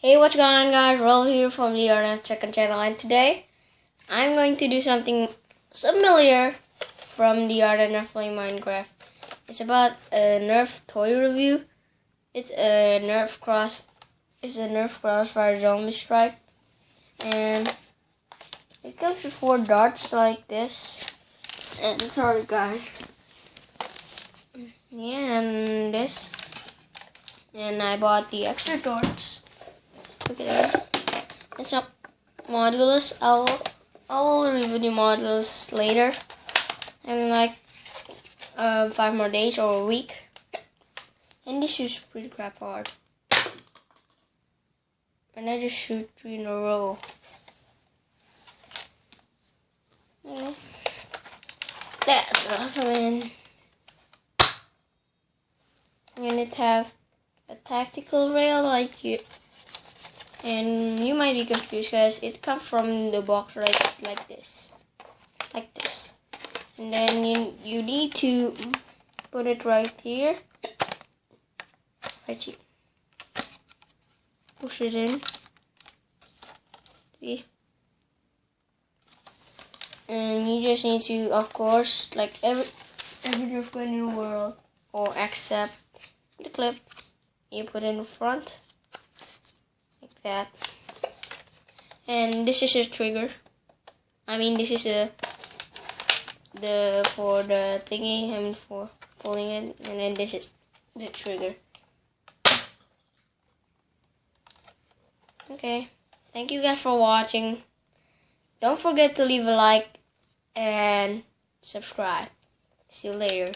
Hey, what's going on, guys? Roll here from the Nerf second channel, and today I'm going to do something familiar from the Nerf Play Minecraft. It's about a Nerf toy review. It's a Nerf Crossfire zombie stripe, and it comes with 4 darts like this. And sorry, guys. Yeah, and this. And I bought the extra darts. Look at that. It's not modulus. I will review the modulus later. In like 5 more days or a week. And this is pretty crap hard. And I just shoot 3 in a row. Yeah. That's awesome. And it have a tactical rail like here. And you might be confused because it comes from the box like this. And then you need to put it right here. Right here. Push it in. See? And you just need to, of course, like every Nerf gun in the world, or except the clip, you put in the front. Like that. And this is a trigger. I mean, this is for the thingy, for pulling it, and then this is the trigger. Okay, thank you guys for watching. Don't forget to leave a like and subscribe. See you later.